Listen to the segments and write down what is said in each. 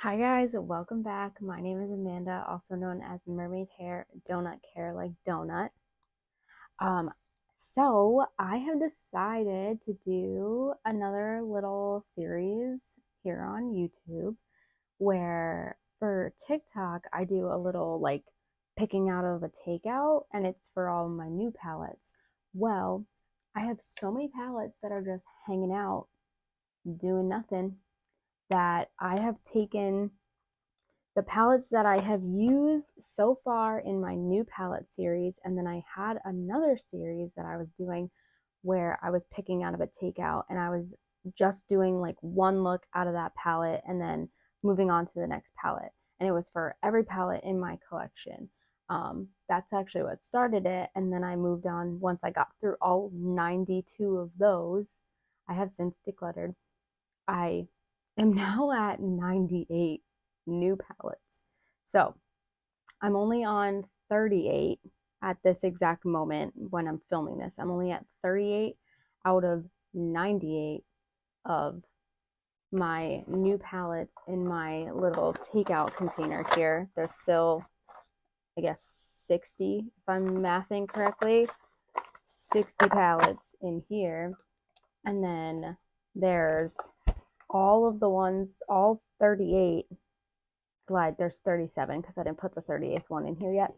Hi guys, welcome back. My name is Amanda, also known as Mermaid Hair, Donut Care like donut. Um, so I have decided to do another little series here on YouTube where for TikTok I do a little like picking out of a takeout and it's for all my new palettes. Well, I have so many palettes that are just hanging out doing nothing that I have taken the palettes that I have used so far in my new palette series, and then I had another series that I was doing where I was picking out of a takeout and I was just doing like one look out of that palette and then moving on to the next palette. And it was for every palette in my collection. That's actually what started it. And then I moved on once I got through all 92 of those. I have since decluttered. I am now at 98 new palettes. So I'm only on 38 at this exact moment when I'm filming this. I'm only at 38 out of 98 of my new palettes in my little takeout container here. There's still, I guess, 60, if I'm mathing correctly, 60 palettes in here. And then there's all of the ones, all 38, lied, there's 37 because I didn't put the 38th one in here yet.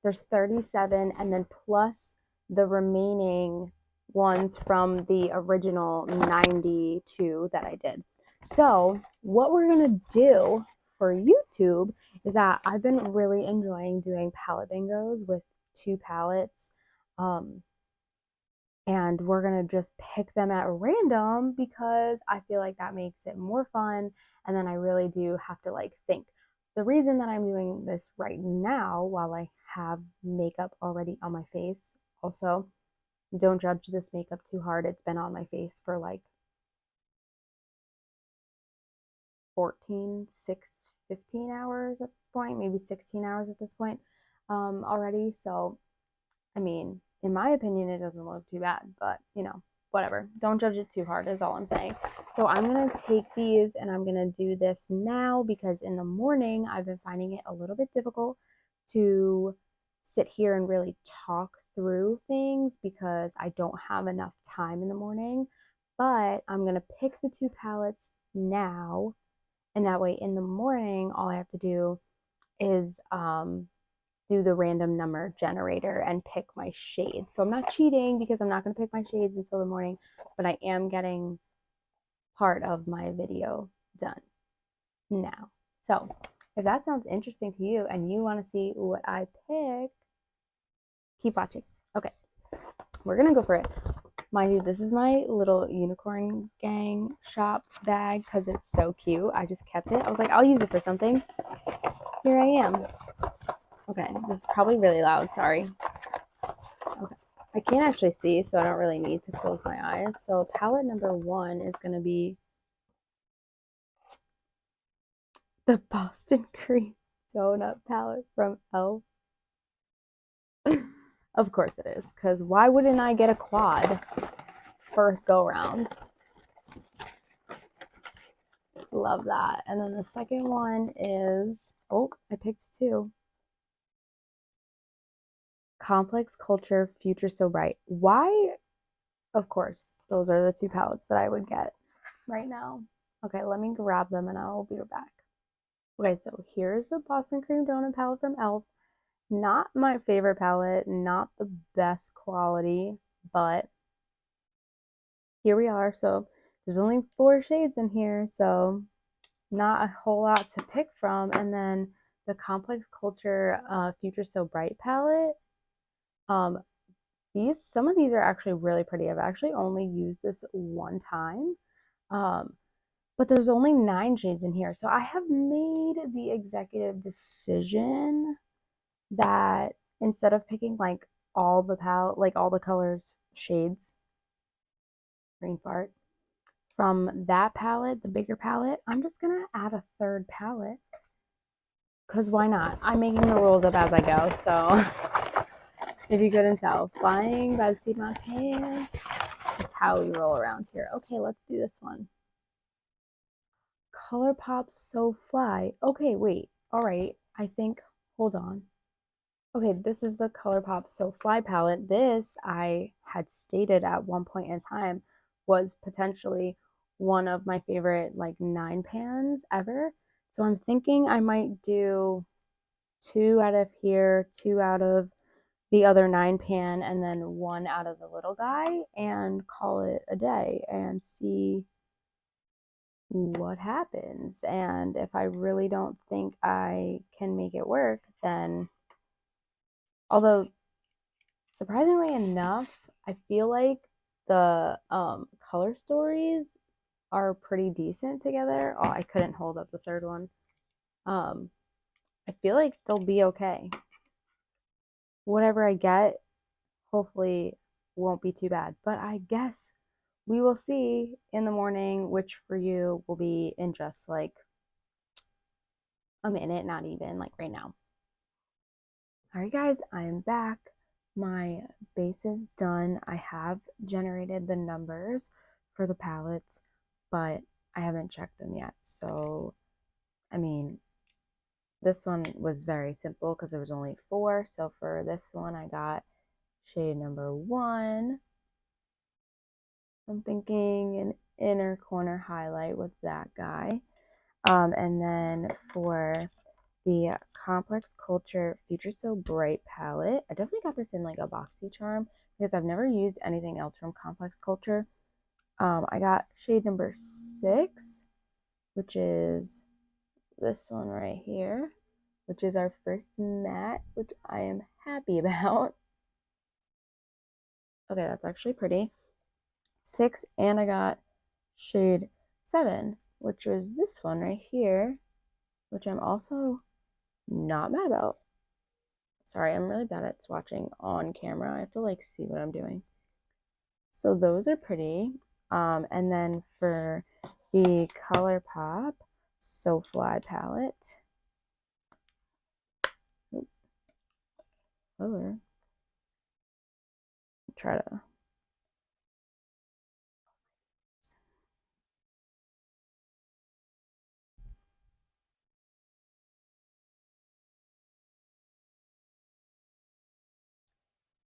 There's 37 and then plus the remaining ones from the original 92 that I did. So what we're gonna do for YouTube is that I've been really enjoying doing palette bingos with two palettes. And we're going to just pick them at random because I feel like that makes it more fun. And then I really do have to like think. The reason that I'm doing this right now while I have makeup already on my face, also, don't judge this makeup too hard. It's been on my face for like 15 hours at this point, maybe 16 hours at this point already. So, I mean, in my opinion, it doesn't look too bad, but you know, whatever. Don't judge it too hard is all I'm saying. So I'm going to take these and I'm going to do this now because in the morning, I've been finding it a little bit difficult to sit here and really talk through things because I don't have enough time in the morning. But I'm going to pick the two palettes now. And that way in the morning, all I have to do is do the random number generator and pick my shades. So I'm not cheating because I'm not going to pick my shades until the morning, but I am getting part of my video done now. So if that sounds interesting to you and you want to see what I pick, keep watching. Okay, we're going to go for it. Mind you, this is my little Unicorn Gang shop bag because it's so cute. I just kept it. I was like, I'll use it for something. Here I am. Okay, this is probably really loud, sorry. Okay, I can't actually see, so I don't really need to close my eyes. So palette number 1 is going to be the Boston Cream Donut palette from Elf. Of course it is, because why wouldn't I get a quad first go round? Love that. And then the second one is, oh, I picked 2. Complex Culture Future So Bright. Why? Of course, those are the 2 palettes that I would get right now. Okay, let me grab them and I'll be right back. Okay, so here's the Boston Cream Donut palette from Elf. Not my favorite palette, not the best quality, but here we are. So there's only 4 shades in here, so not a whole lot to pick from. And then the Complex Culture Future So Bright palette. Some of these are actually really pretty. I've actually only used this one time. But there's only 9 shades in here. So I have made the executive decision that instead of picking like all the colors, shades, green fart, from that palette, the bigger palette, I'm just gonna add a 3rd palette. Because why not? I'm making the rules up as I go, so if you couldn't tell, flying by the seat of my pants. That's how we roll around here. Okay, let's do this one. Colourpop So Fly. Okay, wait. All right. I think, hold on. Okay, this is the Colourpop So Fly palette. This, I had stated at one point in time, was potentially one of my favorite like 9 pans ever. So I'm thinking I might do 2 out of here, 2 out of the other 9 pan, and then 1 out of the little guy, and call it a day and see what happens. And if I really don't think I can make it work, then, although surprisingly enough, I feel like the color stories are pretty decent together. Oh, I couldn't hold up the third one. I feel like they'll be okay. Whatever I get, hopefully won't be too bad. But I guess we will see in the morning, which for you will be in just like a minute, not even like right now. All right, guys, I'm back. My base is done. I have generated the numbers for the palettes, but I haven't checked them yet. So, I mean, this one was very simple because there was only 4. So for this one, I got shade number 1. I'm thinking an inner corner highlight with that guy. And then for the Complex Culture Future So Bright palette, I definitely got this in like a boxy charm because I've never used anything else from Complex Culture. I got shade number 6, which is this one right here, which is our first matte, which I am happy about. Okay, that's actually pretty. 6, and I got shade 7, which was this one right here, which I'm also not mad about. Sorry, I'm really bad at swatching on camera. I have to like see what I'm doing. So those are pretty. And then for the Colourpop So Fly palette, color, try to.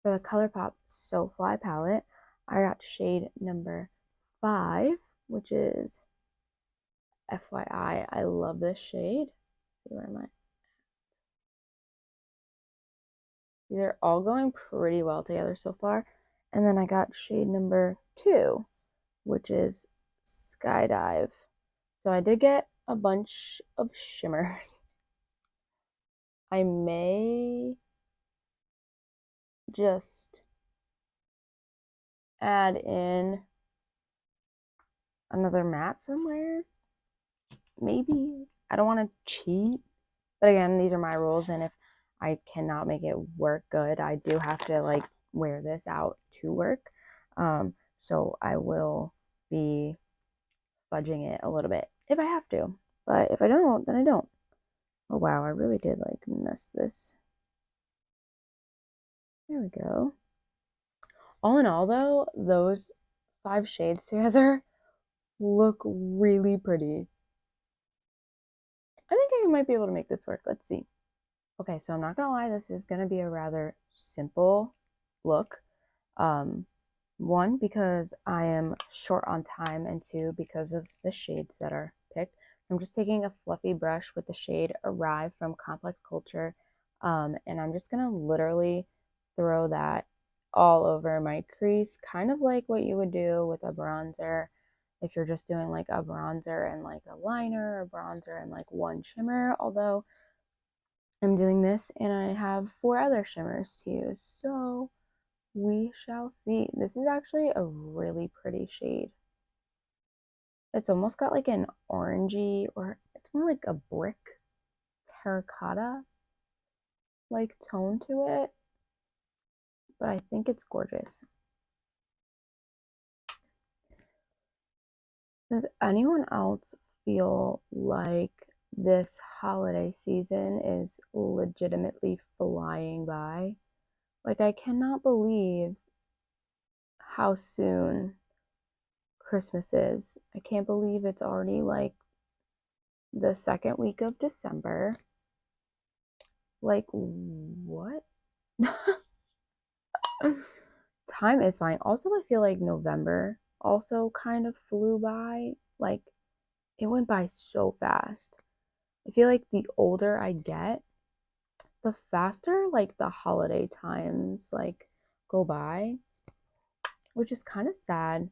For the Colourpop So Fly palette, I got shade number 5, which is FYI. I love this shade. Where am I? These are all going pretty well together so far. And then I got shade number 2, which is Skydive. So I did get a bunch of shimmers. I may just add in another matte somewhere. Maybe. I don't want to cheat. But again, these are my rules, and if I cannot make it work good, I do have to like wear this out to work. So I will be fudging it a little bit if I have to. But if I don't, then I don't. Oh wow, I really did like mess this. There we go. All in all though, those 5 shades together look really pretty. I think I might be able to make this work. Let's see. Okay, so I'm not gonna lie, this is gonna be a rather simple look. One, because I am short on time, and 2, because of the shades that are picked. I'm just taking a fluffy brush with the shade Arrive from Complex Culture, and I'm just gonna literally throw that all over my crease, kind of like what you would do with a bronzer if you're just doing like a bronzer and like a liner, or bronzer and like one shimmer, although I'm doing this and I have 4 other shimmers to use, so we shall see. This is actually a really pretty shade. It's almost got like an orangey, or it's more like a brick terracotta like tone to it, but I think it's gorgeous. Does anyone else feel like this holiday season is legitimately flying by? Like, I cannot believe how soon Christmas is. I can't believe it's already like the second week of December. Like, what? Time is flying. Also, I feel like November also kind of flew by. Like, it went by so fast. I feel like the older I get, the faster like the holiday times like go by, which is kind of sad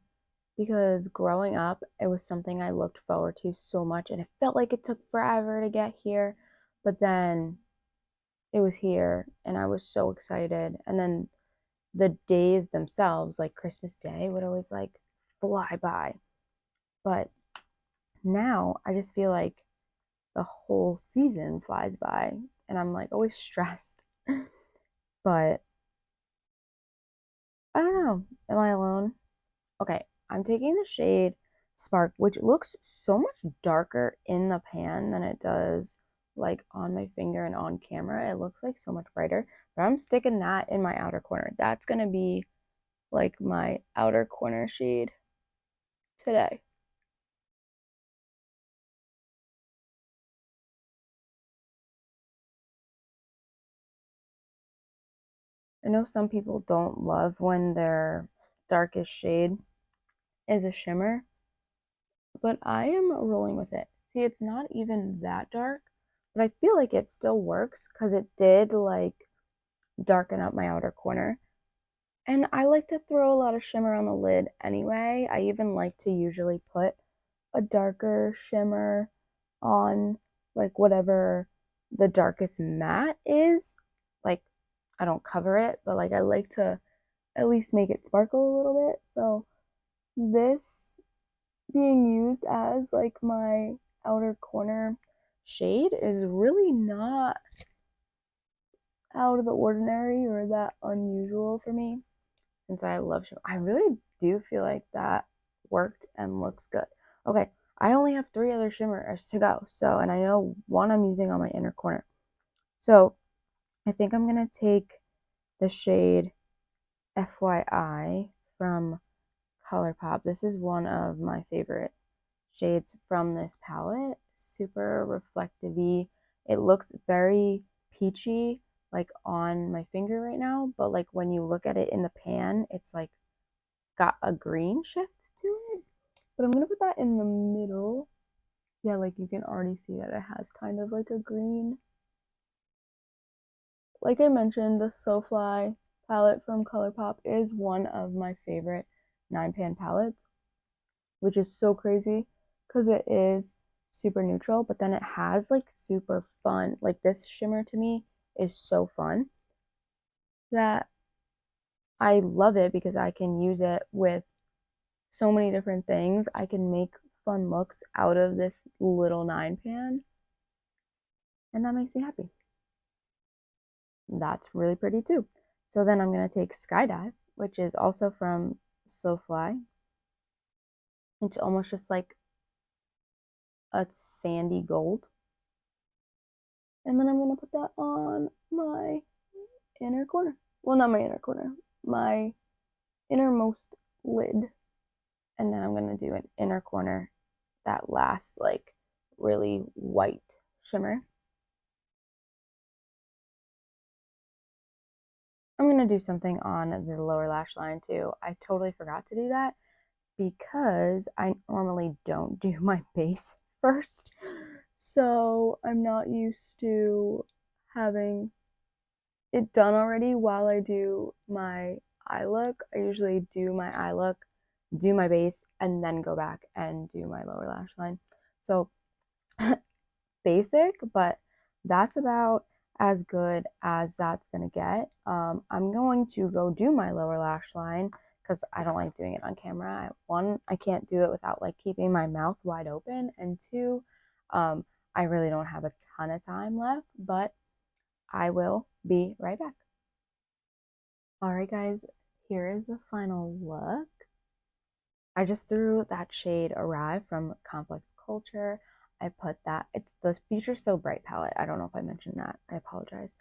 because growing up, it was something I looked forward to so much and it felt like it took forever to get here, but then it was here and I was so excited. And then the days themselves, like Christmas Day, would always like fly by. But now I just feel like the whole season flies by and I'm like always stressed. But I don't know. Am I alone? Okay, I'm taking the shade Spark, which looks so much darker in the pan than it does like on my finger and on camera. It looks like so much brighter, but I'm sticking that in my outer corner. That's gonna be like my outer corner shade today. I know some people don't love when their darkest shade is a shimmer, but I am rolling with it. See, it's not even that dark, but I feel like it still works because it did like darken up my outer corner. And I like to throw a lot of shimmer on the lid anyway. I even like to usually put a darker shimmer on like whatever the darkest matte is. Like, I don't cover it, but like I like to at least make it sparkle a little bit. So this being used as like my outer corner shade is really not out of the ordinary or that unusual for me since I love shimmer. I really do feel like that worked and looks good. Okay, I only have 3 other shimmers to go. So, and I know one I'm using on my inner corner. So I think I'm gonna take the shade FYI from Colourpop. This is one of my favorite shades from this palette. Super reflective-y. It looks very peachy like on my finger right now, but like when you look at it in the pan, it's like got a green shift to it. But I'm gonna put that in the middle. Yeah, like you can already see that it has kind of like a green. Like I mentioned, the Soulfly palette from Colourpop is one of my favorite 9-pan palettes, which is so crazy because it is super neutral, but then it has like super fun. Like this shimmer to me is so fun that I love it because I can use it with so many different things. I can make fun looks out of this little 9-pan, and that makes me happy. That's really pretty too. So then I'm going to take Skydive, which is also from Soulfly. It's almost just like a sandy gold. And then I'm going to put that on my inner corner. Well, not my inner corner, my innermost lid. And then I'm going to do an inner corner, that last like really white shimmer. I'm going to do something on the lower lash line too. I totally forgot to do that because I normally don't do my base first. So I'm not used to having it done already while I do my eye look. I usually do my eye look, do my base, and then go back and do my lower lash line. So basic, but that's about as good as that's gonna get. I'm going to go do my lower lash line because I don't like doing it on camera. One, I can't do it without like keeping my mouth wide open, and two, I really don't have a ton of time left, but I will be right back. All right, guys, here is the final look. I just threw that shade Arrive from Complex Culture. I put that, it's the Future So Bright palette. I don't know if I mentioned that. I apologize.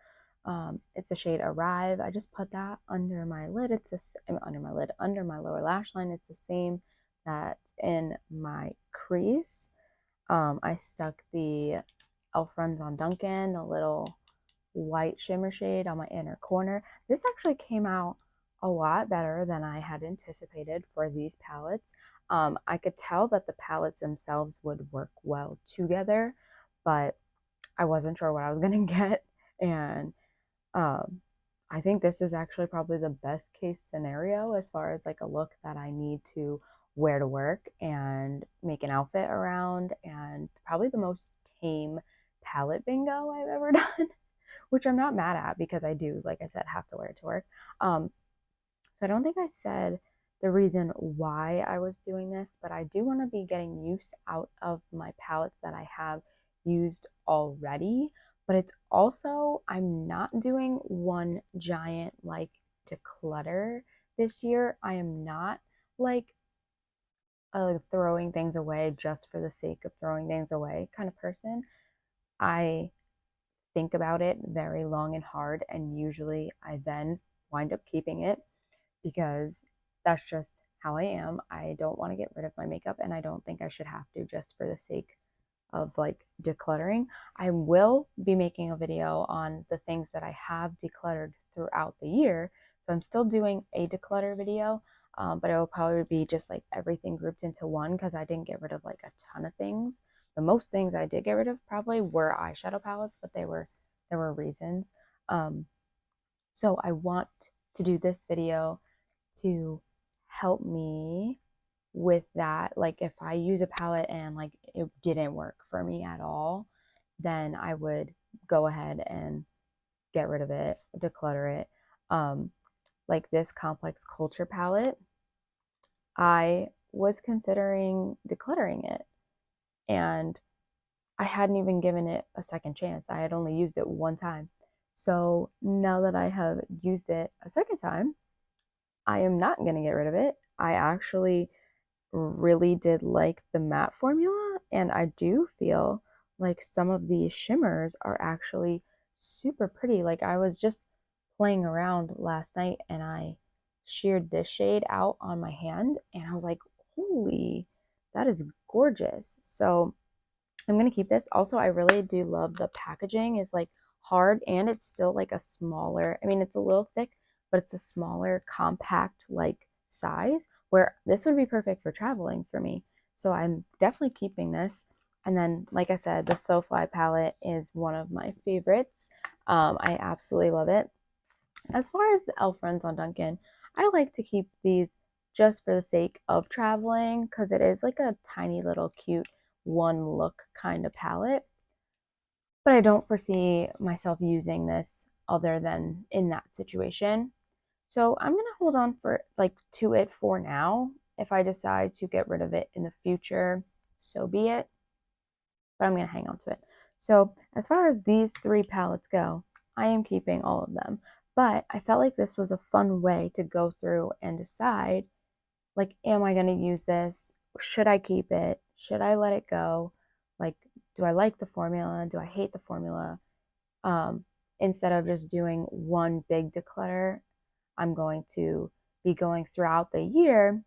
It's the shade Arrive. I just put that under my lid. It's just under my lid, under my lower lash line. It's the same that's in my crease. I stuck the Elf Runs on Duncan, the little white shimmer shade on my inner corner. This actually came out a lot better than I had anticipated for these palettes. I could tell that the palettes themselves would work well together, but I wasn't sure what I was going to get. And I think this is actually probably the best case scenario as far as like a look that I need to wear to work and make an outfit around, and probably the most tame palette bingo I've ever done, which I'm not mad at because I do, like I said, have to wear it to work. So I don't think I said the reason why I was doing this, but I do want to be getting use out of my palettes that I have used already. But it's also, I'm not doing one giant like declutter this year. I am not like throwing things away just for the sake of throwing things away kind of person. I think about it very long and hard, and usually I then wind up keeping it because that's just how I am. I don't want to get rid of my makeup, and I don't think I should have to just for the sake of like decluttering. I will be making a video on the things that I have decluttered throughout the year. So I'm still doing a declutter video, but it will probably be just like everything grouped into one because I didn't get rid of like a ton of things. The most things I did get rid of probably were eyeshadow palettes, but there were reasons. So I want to do this video to help me with that. Like if I use a palette and like it didn't work for me at all, then I would go ahead and get rid of it, declutter it. Like this Complex Culture palette, I was considering decluttering it, and I hadn't even given it a second chance. I had only used it one time. So now that I have used it a second time, I am not going to get rid of it. I actually really did like the matte formula, and I do feel like some of these shimmers are actually super pretty. Like I was just playing around last night and I sheared this shade out on my hand and I was like, holy, that is gorgeous. So I'm gonna keep this. Also, I really do love the packaging. It's like hard and it's still like a smaller, I mean, it's a little thick, but it's a smaller, compact like size where this would be perfect for traveling for me. So I'm definitely keeping this. And then, like I said, the So Fly palette is one of my favorites. I absolutely love it. As far as the Elf Runs on Duncan, I like to keep these just for the sake of traveling because it is like a tiny little cute one look kind of palette. But I don't foresee myself using this other than in that situation. So I'm going to hold on for like to it for now. If I decide to get rid of it in the future, so be it. But I'm going to hang on to it. So as far as these three palettes go, I am keeping all of them. But I felt like this was a fun way to go through and decide, like, am I going to use this? Should I keep it? Should I let it go? Like, do I like the formula? Do I hate the formula? Instead of just doing one big declutter, I'm going to be going throughout the year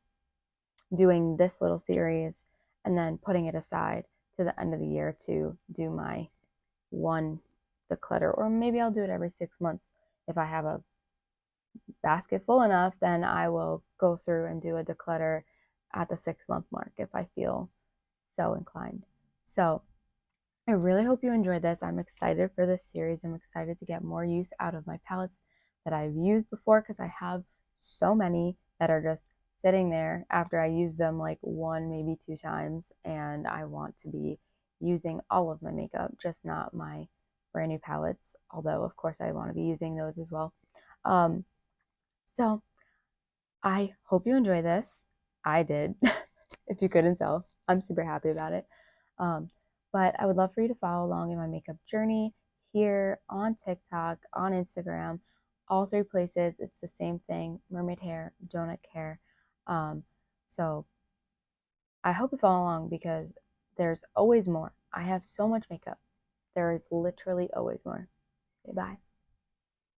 doing this little series and then putting it aside to the end of the year to do my one declutter. Or maybe I'll do it every 6 months. If I have a basket full enough, then I will go through and do a declutter at the 6 month mark if I feel so inclined. So I really hope you enjoyed this. I'm excited for this series. I'm excited to get more use out of my palettes that I've used before because I have so many that are just sitting there after I use them like one, maybe two times, and I want to be using all of my makeup, just not my brand new palettes, although of course I want to be using those as well. So I hope you enjoy this. I did, if you couldn't tell. I'm super happy about it. But I would love for you to follow along in my makeup journey here on TikTok, on Instagram, all three places. It's the same thing, Mermaid Hair, Donut Care. So I hope you follow along because there's always more. I have so much makeup. There is literally always more. Okay, bye.